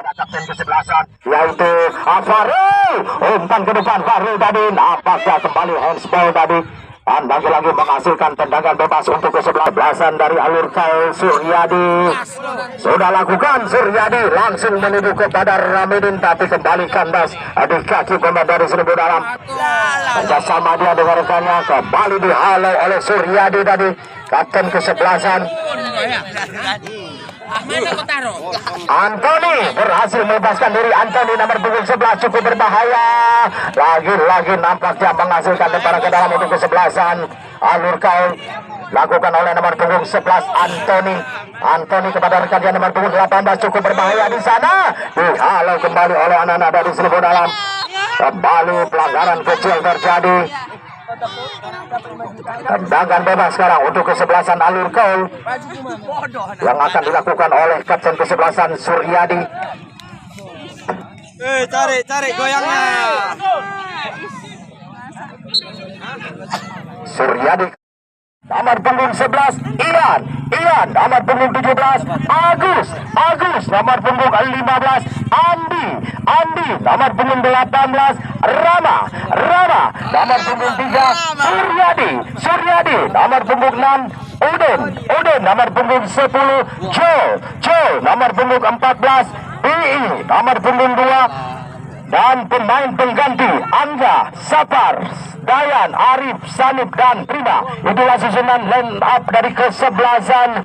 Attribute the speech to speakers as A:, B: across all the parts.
A: ada kapten kesebelasan yaitu Farul. Umpan ke depan Farul tadi, nampaknya kembali handsball tadi. Dan lagi-lagi menghasilkan tendangan bebas untuk kesebelasan dari alur Kyle Suryadi. Sudah lakukan Suryadi, langsung menuju kepada Ramidin, tapi kembali kandas di kaki pemain dari Seribu Dalam. Kerjasama dia dengan rekannya, kembali dihalau oleh Suryadi tadi, kapten kesebelasan. Anthony berhasil melepaskan diri. Anthony nomor punggung 11 cukup berbahaya. Lagi-lagi nampaknya menghasilkan lemparan ke dalam untuk kesebelasan alur Kyle. Lakukan oleh nomor punggung 11 Anthony. Anthony kepada rekannya nomor punggung 18 cukup berbahaya di sana. Dihalau kembali oleh anak-anak dari Seribu Dalam. Kembali pelanggaran kecil terjadi. Tendangan bebas sekarang untuk kesebelasan alur Kyle yang akan dilakukan oleh kapten kesebelasan Suryadi.
B: Cari goyangnya.
A: Suryadi nomor punggung 11 Ian nomor punggung 17 Agus nomor punggung 15 Andi nomor punggung 18 Rama nomor punggung 3 Suryadi nomor punggung 6 Udin nomor punggung 10 Joe nomor punggung 14 Bii nomor punggung 2. Dan pemain pengganti Angga, Sapar, Dayan, Arif, Sanib, dan Prima. Itulah susunan line up dari kesebelasan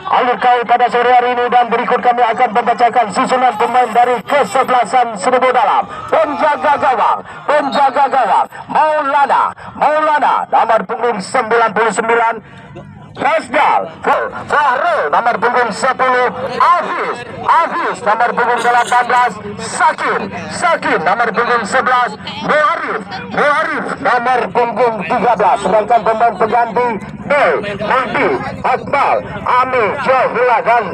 A: alur Kyle pada sore hari ini. Dan berikut kami akan membacakan susunan pemain dari kesebelasan Seribu Dalam. Penjaga gawang Maulana nomor punggung 99. Rasdal, Fahrul nomor punggung 10, Hafiz nomor punggung 18, Sakin nomor punggung 11, Muharif nomor punggung 13. Sedangkan pemain pengganti Mudi, Akmal, Ami, Johila dan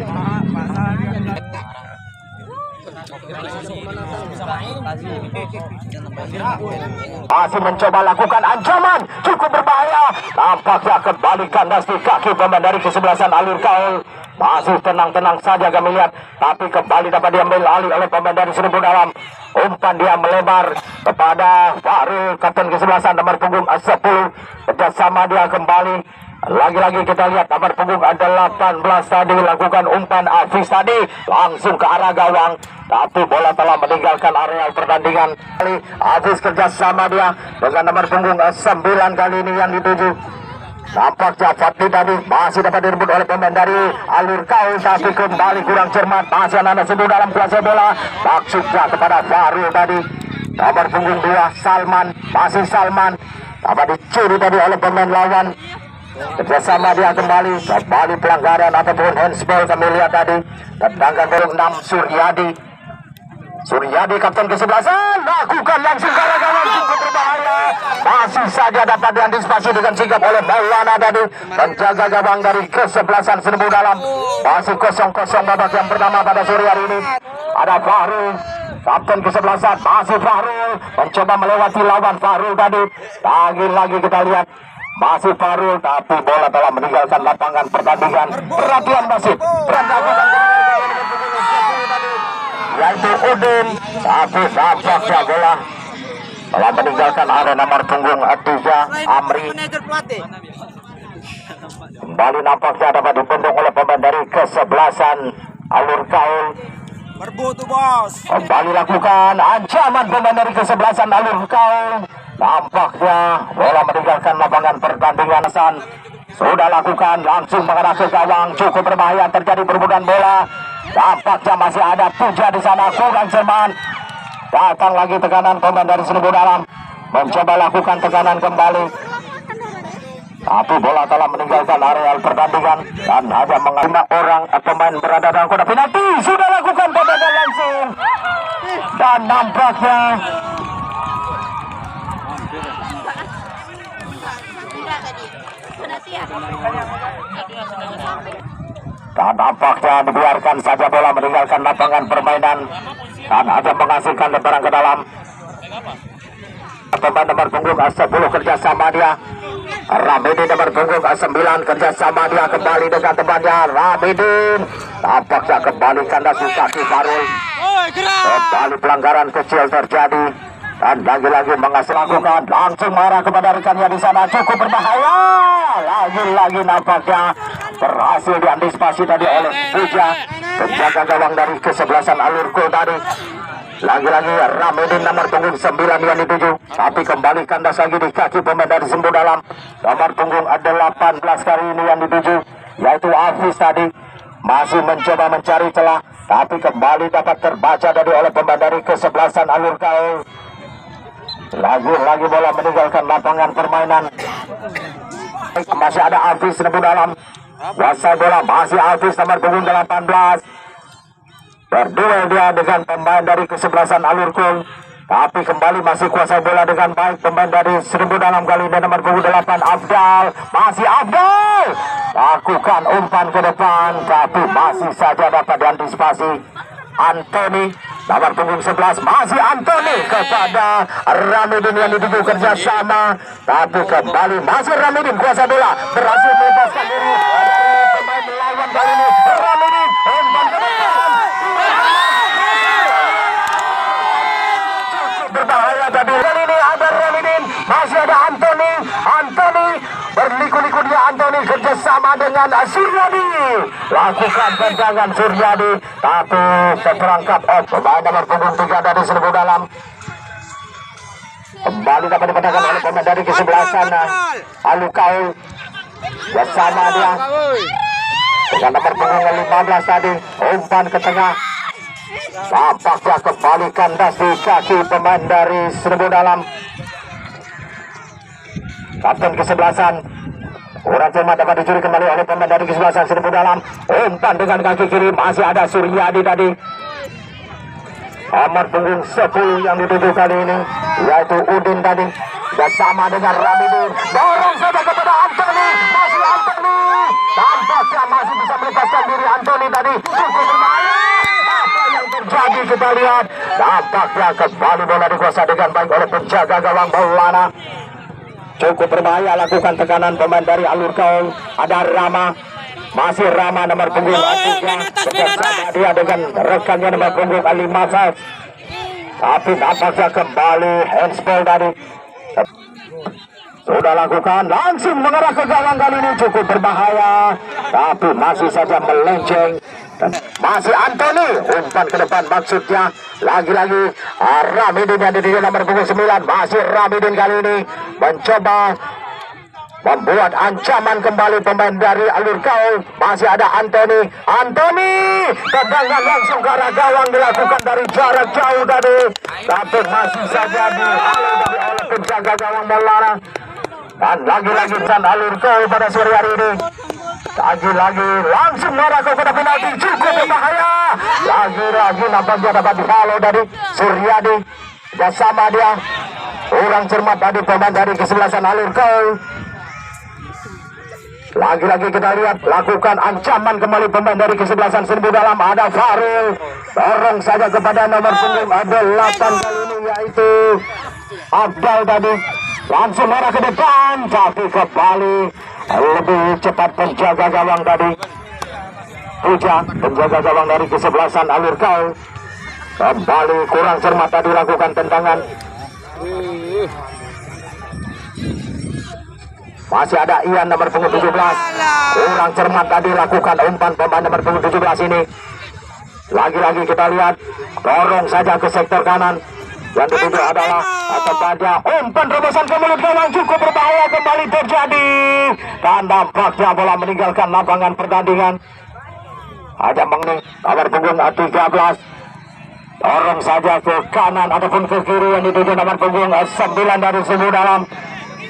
A: masih mencoba lakukan ancaman, cukup berbahaya. Nampaknya kembali kandas di kaki pemain dari kesebelasan alur Kyle. Masih tenang-tenang saja kami lihat, tapi kembali dapat diambil alih oleh pemain dari Seribu Dalam. Umpan dia melebar kepada Farul, kapten kesebelasan nomor punggung 10. Kerjasama dia kembali. Lagi-lagi kita lihat nomor punggung 18 tadi lakukan umpan Hafiz tadi langsung ke arah gawang, tapi bola telah meninggalkan area pertandingan. Hafiz kerjasama dia dengan nomor punggung 9 kali ini yang dituju. Nampaknya Fatih tadi masih dapat direbut oleh pemain dari alur Kyle, tapi kembali kurang cermat. Masih anak-anak Seribu Dalam kuasai bola, maksudnya kepada Farul tadi. Nomor punggung 2 Salman, masih Salman, dapat dicuri tadi oleh pemain lawan. Kerjasama dia kembali pelanggaran ataupun handsball kami lihat tadi. Tendangan burung 6 Suryadi kapten kesebelasan lakukan langsung ke arah gawang, cukup berbahaya. Masih saja dapat diantisipasi dengan sigap oleh Maulana tadi, penjaga gawang dari kesebelasan Seribu Dalam. Masih 0-0 babak yang pertama pada sore hari ini. Ada Fahrul, kapten kesebelasan, masih Fahrul mencoba melewati lawan Fahrul tadi. Lagi-lagi kita lihat masih Farul, tapi bola telah meninggalkan lapangan pertandingan. Perhatian masih yaitu Udin, tapi nampaknya bola telah meninggalkan area nomor punggung 3 Amri. Kembali nampaknya dapat dibendung oleh pemain dari kesebelasan alur Kyle.
B: Berbutu bos.
A: Kembali lakukan ancaman pemain dari kesebelasan alur Kyle. Nampaknya bola meninggalkan lapangan pertandingan. Sudah lakukan langsung mengarah ke gawang, cukup berbahaya, terjadi perebutan bola. Nampaknya masih ada Puja di sana, kurang cermat. Datang lagi tekanan pemain dari Seribu Dalam, mencoba lakukan tekanan kembali, tapi bola telah meninggalkan area pertandingan dan hanya mengalami orang pemain berada dalam kotak penalti. Sudah lakukan tendangan langsung dan nampaknya dibiarkan saja bola meninggalkan lapangan permainan dan hanya menghasilkan lemparan ke dalam. Pemain nomor punggung 10 kerjasama dia Ramidin, nomor punggung 9 kerjasama dia kembali dengan temannya Ramidin. Nampaknya kembali kandas di kaki Farul. Kembali pelanggaran kecil terjadi dan lagi-lagi mengasih lakukan langsung marah kepada rekannya di sana, cukup berbahaya. Lagi-lagi nampaknya berhasil diantisipasi tadi oleh Puja, penjaga gawang dari kesebelasan Alurko tadi. Lagi-lagi Ramedin nomor punggung 9 yang dituju, tapi kembali kandas lagi di kaki pemain dari Sembu Dalam. Nomor punggung 18 kali ini yang dituju, yaitu Hafiz tadi. Masih mencoba mencari celah, tapi kembali dapat terbaca tadi oleh pemain dari kesebelasan Alurko. Lagi-lagi bola meninggalkan lapangan permainan. Masih ada Hafiz Sembu Dalam. Kuasai bola masih Hafiz nomor punggung 18. Berduel dia dengan pemain dari kesebelasan Alurko, tapi kembali masih kuasai bola dengan baik pemain dari Sembu Dalam kali ini nomor punggung 8 Afdal. Masih Afdal lakukan umpan ke depan, tapi masih saja dapat diantisipasi Anthony nomor punggung 11. Masih Anthony kepada Ramedin yang dituju kerjasama, tapi kembali masih Ramedin kuasai bola, berhasil membebaskan diri dari pemain lawan kali ini. Ramedin umpan ke depan, berbahaya tadi. Kali ini ada Ramedin, masih ada Anthony berliku-liku dia. Anthony kerjasama dengan Suryadi, lakukan tendangan Suryadi, tapi terperangkap pemain nomor punggung 3 dari Sembu Dalam. Kembali dapat dipatahkan oleh pemain dari kesebelasan Alurko, bersama dia dengan nomor punggung 15 tadi. Umpan ke tengah, tampaknya kembali kandas di kaki pemain dari Sembu Dalam. Kapten kesebelasan orang cermat dapat dicuri kembali oleh pemain dari kesebelasan Sembu Dalam. Umpan dengan kaki kiri, masih ada Suryadi tadi. Nomor punggung 10 yang dituju kali ini, yaitu Udin tadi, bersama dengan Ramedin. Dorong saja kepada Anthony, masih Anthony. Tampaknya masih bisa melepaskan diri Anthony tadi. Cukup berbahaya. Apa yang terjadi kita lihat. Tampaknya kembali bola dikuasai dengan baik oleh penjaga gawang Maulana. Cukup berbahaya, lakukan tekanan pemain dari Alurko. Ada Rama, masih Rama nomor punggung 3, bersama dia dengan rekannya nomor punggung 15. Tapi nampaknya kembali handsball tadi. Sudah lakukan, langsung mengarah ke gawang kali ini, cukup berbahaya, tapi masih saja melenceng. Masih Anthony, umpan ke depan maksudnya. Lagi-lagi Ramedin yang di nomor punggung 9. Masih Ramedin kali ini mencoba membuat ancaman kembali pemain dari Alurko. Masih ada Anthony, tendangan langsung ke arah gawang dilakukan dari jarak jauh tadi, tapi masih saja dihalau oleh penjaga gawang Maulana. Dan lagi-lagi dan Alurko pada sore hari ini, lagi-lagi langsung mengarah ke kotak penalti, cukup berbahaya. Lagi-lagi nampaknya dapat dihalau dari Suryadi, bersama dia orang cermat tadi pemain dari kesebelasan Alurko. Lagi-lagi kita lihat, lakukan ancaman kembali pemain dari kesebelasan Sembu Dalam. Ada Farul, dorong saja kepada nomor punggung 8 kali ini, yaitu Abdal tadi. Langsung arah ke depan, tapi kembali lebih cepat penjaga gawang tadi. Puja, penjaga gawang dari kesebelasan Alurko, kembali kurang cermat tadi lakukan tendangan. Masih ada Ian nomor punggung 17, kurang cermat tadi lakukan umpan pemain nomor punggung 17 ini. Lagi-lagi kita lihat, dorong saja ke sektor kanan. Yang dituju adalah kepada umpan terobosan ke mulut gawang, cukup berbahaya kembali terjadi. Dan nampaknya bola meninggalkan lapangan pertandingan. Ada Mengning nomor punggung 13, dorong saja ke kanan ataupun ke kiri. Yang dituju nomor punggung 9 dari Sembu Dalam,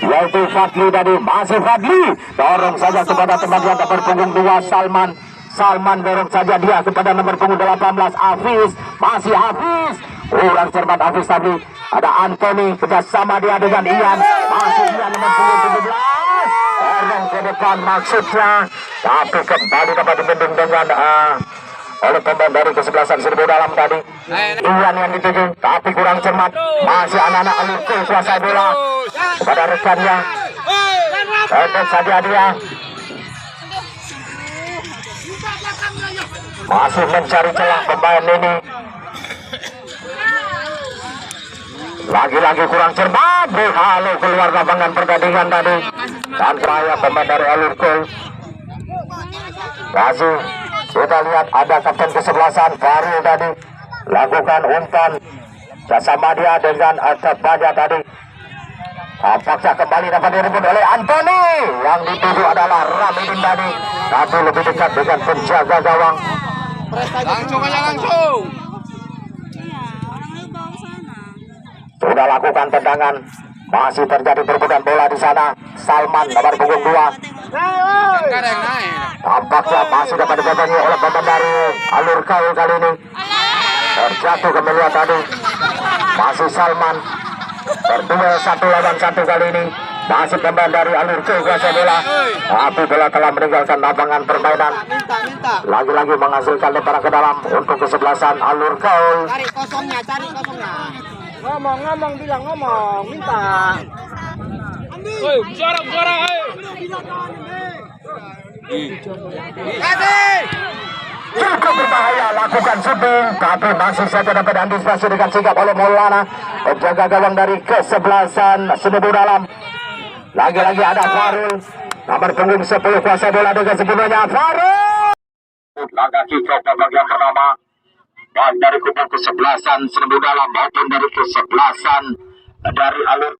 A: yaitu Fadli tadi. Masih Fadli, dorong saja kepada teman yang nomor punggung 2 Salman dorong saja dia kepada nomor punggung 18 Hafiz. Masih Hafiz, kurang cermat Hafiz tadi. Ada Anthony kerjasama dia dengan Ian. Masih Ian nomor punggung 17, dorong ke depan maksudnya, tapi kembali dapat dibendung dengan oleh pemain dari kesebelasan Sembu Dalam tadi. Ian yang dituju, tapi kurang cermat. Masih anak-anak Alurko kuasai bola kepada rekannya. Pendek saja dia, masih mencari celah pemain ini. Lagi-lagi kurang cermat. Halo keluar lapangan pertandingan tadi. Dan terakhir pemain dari Alur Kol. Masih kita lihat ada kapten kesebelasan baru tadi. Lakukan umpan bersama dia dengan Baja tadi. Apakah kembali dapat direbut oleh Anthony? Yang dituju adalah Ramidin tadi. Tapi lebih dekat dengan penjaga gawang.
B: Langsung aja langsung.
A: Sudah lakukan tendangan. Masih terjadi perebutan bola di sana. Salman nomor punggung 2.
B: Kadang naik.
A: Tampaknya masih dapat dipegangi oleh pemain dari Alur Kaul kali ini. Terjatuh ke melia tadi. Masih Salman. Berduel 1 lawan 1 kali ini. Masih pemain dari Alur Kaul kuasa bola. Tapi bola telah meninggalkan lapangan permainan. Lagi-lagi menghasilkan lemparan ke dalam untuk kesebelasan Alur Kaul.
C: Cari kosongnya. Ngomong, bilang ngomong, minta.
B: Suara, Kasih.
A: Cukup berbahaya lakukan shooting, tapi masih saja dapat antisipasi dengan sigap oleh Maulana, penjaga gawang dari kesebelasan Semeru Dalam. Lagi-lagi ada Farul, nomor punggung 10 kuasa bola dengan sepenuhnya Farul. Laga kick off bagian pertama. Baik dari kubu kesebelasan Semeru Dalam maupun dari kesebelasan dari Alur